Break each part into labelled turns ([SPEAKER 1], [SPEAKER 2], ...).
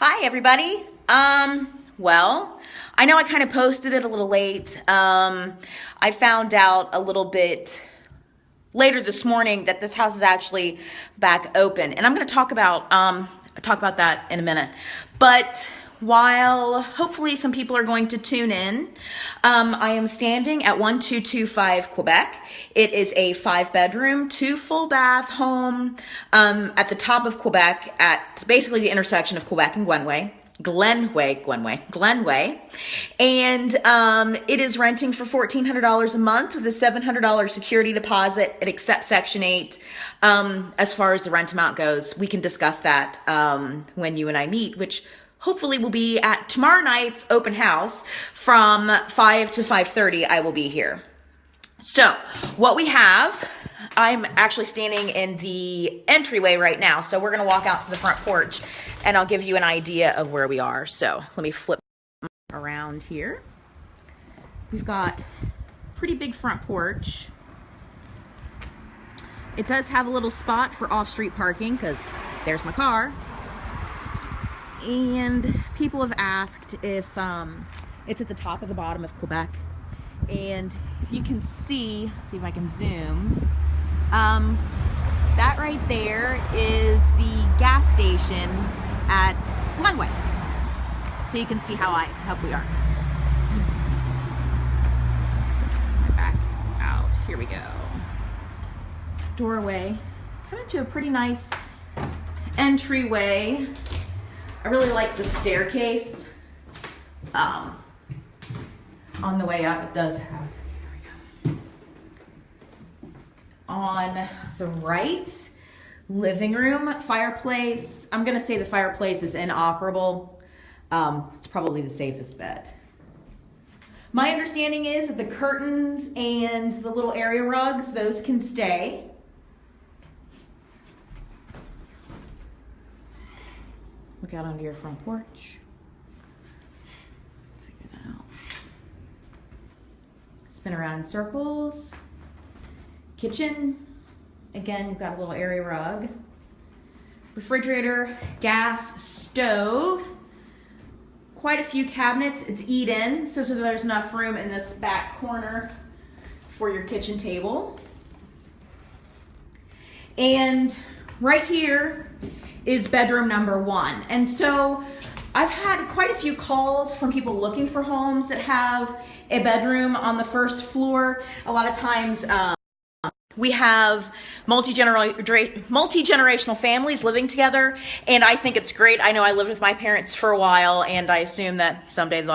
[SPEAKER 1] Hi, everybody. Well, I know I kind of posted it a little late. I found out a little bit later this morning that this house is actually back open, and I'm going to talk about that in a minute. But while hopefully some people are going to tune in, I am standing at 1225 Quebec. It is a 5-bedroom, 2 full bath home at the top of Quebec, at basically the intersection of Quebec and Glenway. And it is renting for $1,400 a month with a $700 security deposit. It accepts Section 8. As far as the rent amount goes, we can discuss that when you and I meet, which hopefully will be at tomorrow night's open house from 5 to 5:30. I will be here. So what we have, I'm actually standing in the entryway right now. So we're going to walk out to the front porch and I'll give you an idea of where we are. So let me flip around here. We've got a pretty big front porch. It does have a little spot for off-street parking because there's my car. And people have asked if it's at the top of the bottom of Quebec. And if you can see if I can zoom, that right there is the gas station at Glenway. So you can see how we are. Back out, here we go. Doorway, coming to a pretty nice entryway. I really like the staircase. On the way up, it does have, here we go. On the right, living room, fireplace. I'm gonna say the fireplace is inoperable. It's probably the safest bet. My understanding is that the curtains and the little area rugs, those can stay. Look out onto your front porch. Figure that out. Spin around in circles. Kitchen. Again, you've got a little area rug. Refrigerator, gas, stove. Quite a few cabinets. It's eat-in, so there's enough room in this back corner for your kitchen table. And right here is bedroom number 1. And so I've had quite a few calls from people looking for homes that have a bedroom on the first floor. A lot of times we have multi-generational families living together, and I think it's great. I know I lived with my parents for a while, and I assume that someday they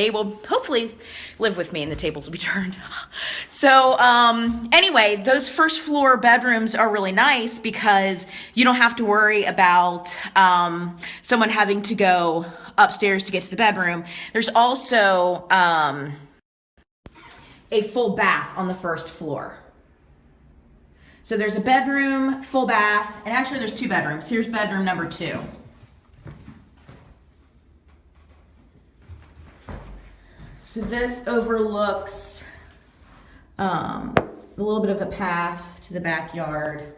[SPEAKER 1] will hopefully live with me and the tables will be turned. So anyway, those first floor bedrooms are really nice because you don't have to worry about someone having to go upstairs to get to the bedroom. There's also a full bath on the first floor. So there's a bedroom, full bath, and actually there's 2 bedrooms. Here's bedroom number 2. So this overlooks a little bit of a path to the backyard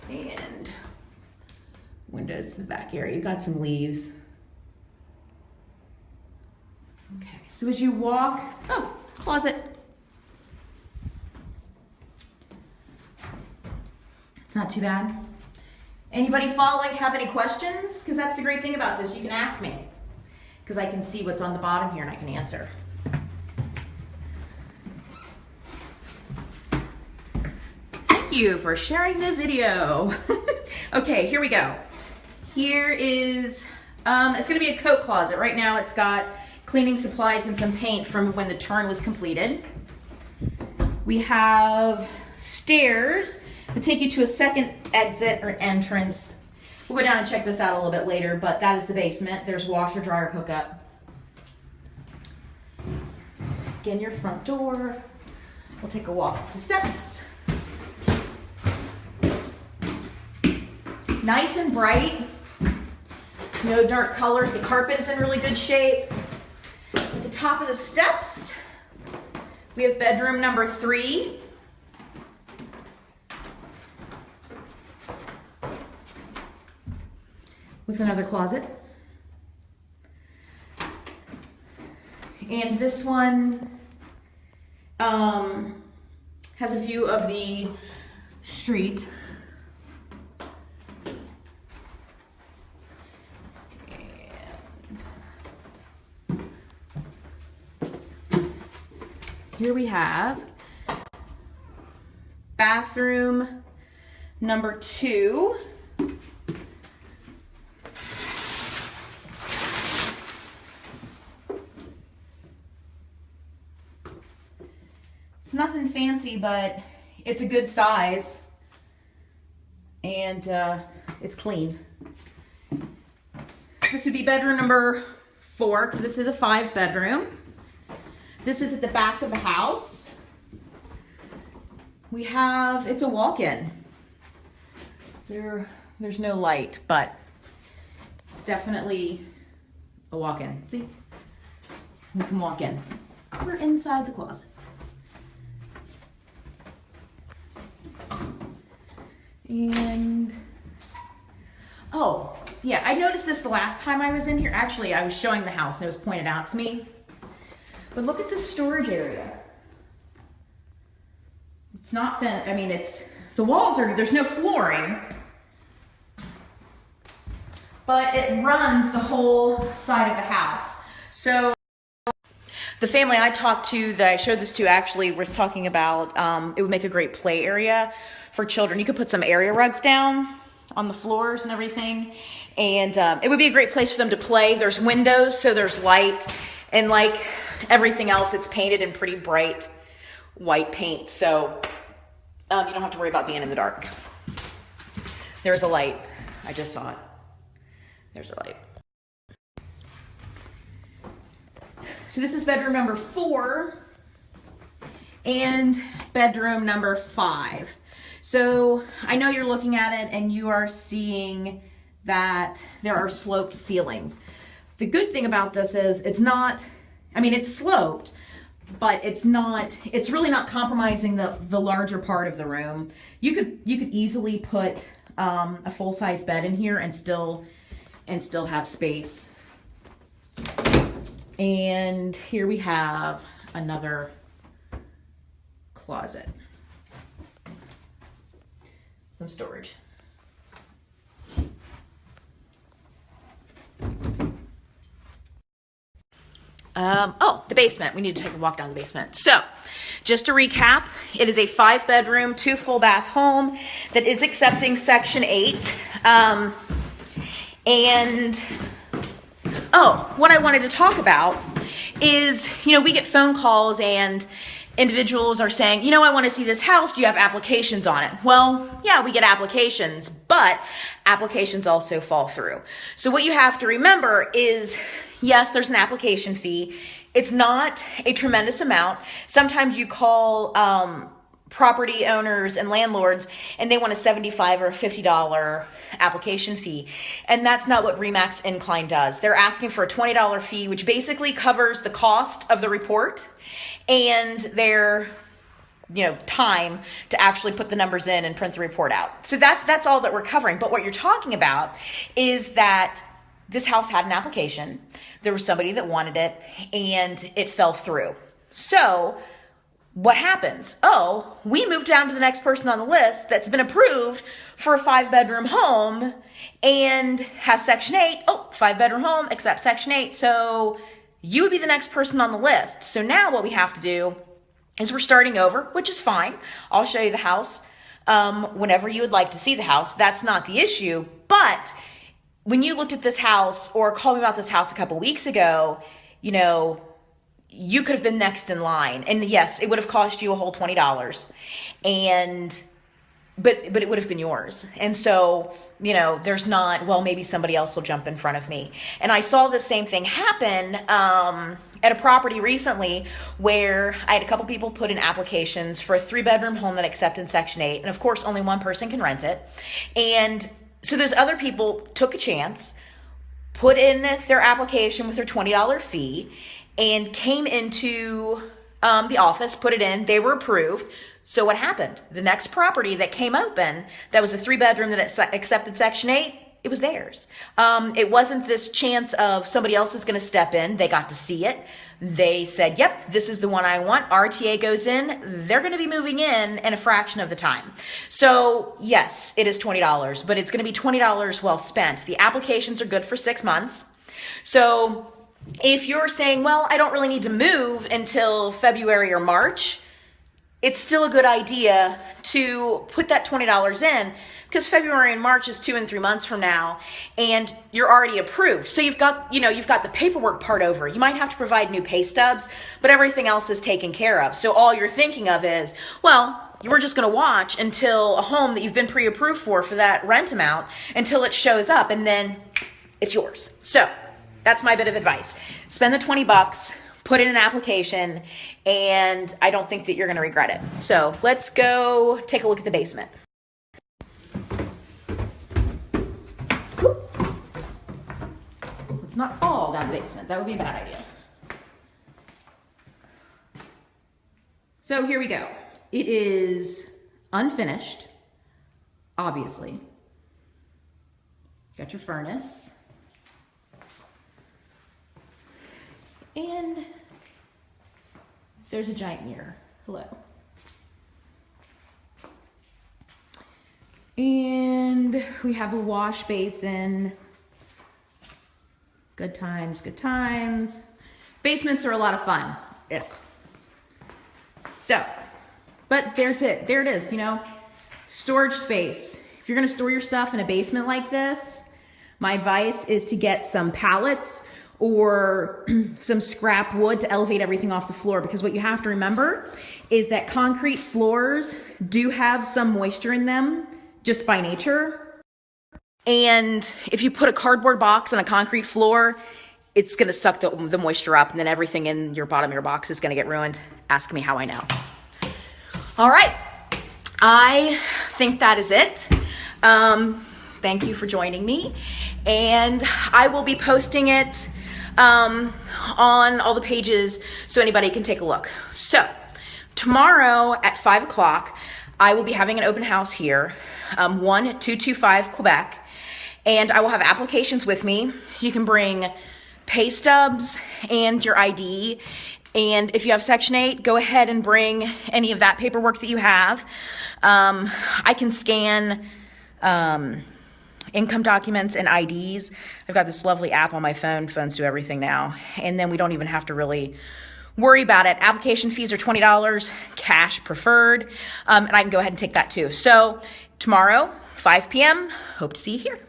[SPEAKER 1] and windows to the back area. You've got some leaves. Okay, so as you walk, closet. Not too bad. Anybody following have any questions? Because that's the great thing about this. You can ask me because I can see what's on the bottom here and I can answer. Thank you for sharing the video. Okay, here we go. Here is, it's going to be a coat closet. Right now it's got cleaning supplies and some paint from when the turn was completed. We have stairs to take you to a second exit or entrance. We'll go down and check this out a little bit later, but that is the basement. There's washer dryer hookup. Again, your front door. We'll take a walk up the steps. Nice and bright. No dark colors. The carpet is in really good shape. At the top of the steps, we have bedroom number 3. with another closet. And this one has a view of the street. And here we have bathroom number 2. It's nothing fancy, but it's a good size, and it's clean. This would be bedroom number 4, because this is a 5-bedroom. This is at the back of the house. We have, it's a walk-in. There's no light, but it's definitely a walk-in. See? We can walk in. We're inside the closet. And, oh, yeah, I noticed this the last time I was in here. Actually, I was showing the house and it was pointed out to me. But look at this storage area. It's not thin. I mean, the walls are, there's no flooring, but it runs the whole side of the house. So the family I talked to, that I showed this to, actually was talking about it would make a great play area for children. You could put some area rugs down on the floors and everything, and it would be a great place for them to play. There's windows, so there's light, and like everything else, it's painted in pretty bright white paint, so you don't have to worry about being in the dark. There's a light. I just saw it. There's a light. So this is bedroom number 4 and bedroom number 5. So I know you're looking at it and you are seeing that there are sloped ceilings. The good thing about this is it's not, I mean, it's sloped, but it's really not compromising the larger part of the room. You could easily put a full-size bed in here and still have space. And here we have another closet. Some storage. The basement. We need to take a walk down the basement. So, just to recap, it is a 5-bedroom, 2 full bath home that is accepting Section 8. What I wanted to talk about is, we get phone calls and individuals are saying, I want to see this house. Do you have applications on it? Well, yeah, we get applications, but applications also fall through. So what you have to remember is, yes, there's an application fee. It's not a tremendous amount. Sometimes you call property owners and landlords and they want a $75 or $50 application fee. And that's not what RE/MAX Incline does. They're asking for a $20 fee, which basically covers the cost of the report and their time to actually put the numbers in and print the report out. So that's all that we're covering. But what you're talking about is that this house had an application. There was somebody that wanted it and it fell through. So what happens? We moved down to the next person on the list that's been approved for a 5-bedroom home and has Section 8. 5-bedroom home, accept Section 8. So you would be the next person on the list. So now what we have to do is we're starting over, which is fine. I'll show you the house whenever you would like to see the house. That's not the issue. But when you looked at this house or called me about this house a couple weeks ago, you could have been next in line. And yes, it would have cost you a whole $20. But it would have been yours. And so, there's not, maybe somebody else will jump in front of me. And I saw the same thing happen at a property recently where I had a couple people put in applications for a 3-bedroom home that accepted Section 8. And of course, only one person can rent it. And so those other people took a chance, put in their application with their $20 fee, and came into the office, put it in. They were approved. So what happened? The next property that came open, that was a 3-bedroom that accepted Section 8, It was theirs. It wasn't this chance of somebody else is going to step in. They got to see it. They said, yep, this is the one I want. RTA goes in. They're going to be moving in a fraction of the time. So yes, it is $20, but it's going to be $20 well spent. The applications are good for 6 months. So if you're saying, well, I don't really need to move until February or March, it's still a good idea to put that $20 in, because February and March is 2 and 3 months from now, and you're already approved. So you've got the paperwork part over. You might have to provide new pay stubs, but everything else is taken care of. So all you're thinking of is, well, you were just going to watch until a home that you've been pre-approved for that rent amount until it shows up, and then it's yours. So that's my bit of advice. Spend the $20, put in an application, and I don't think that you're going to regret it. So let's go take a look at the basement. Let's not fall down the basement. That would be a bad idea. So here we go. It is unfinished, obviously. Got your furnace. And there's a giant mirror. Hello. And we have a wash basin. Good times, good times. Basements are a lot of fun. Yeah. So, but there's it. There it is, storage space. If you're gonna store your stuff in a basement like this, my advice is to get some pallets or some scrap wood to elevate everything off the floor, because what you have to remember is that concrete floors do have some moisture in them just by nature. And if you put a cardboard box on a concrete floor, it's going to suck the moisture up, and then everything in your bottom of your box is going to get ruined. Ask me how I know. All right. I think that is it. Thank you for joining me. And I will be posting it on all the pages so anybody can take a look. So tomorrow at 5 o'clock, I will be having an open house here, 1225 Quebec. And I will have applications with me. You can bring pay stubs and your ID. And if you have Section 8, go ahead and bring any of that paperwork that you have. I can scan income documents and IDs. I've got this lovely app on my phone. Phones do everything now. And then we don't even have to really worry about it. Application fees are $20, cash preferred. And I can go ahead and take that too. So tomorrow, 5 p.m., hope to see you here.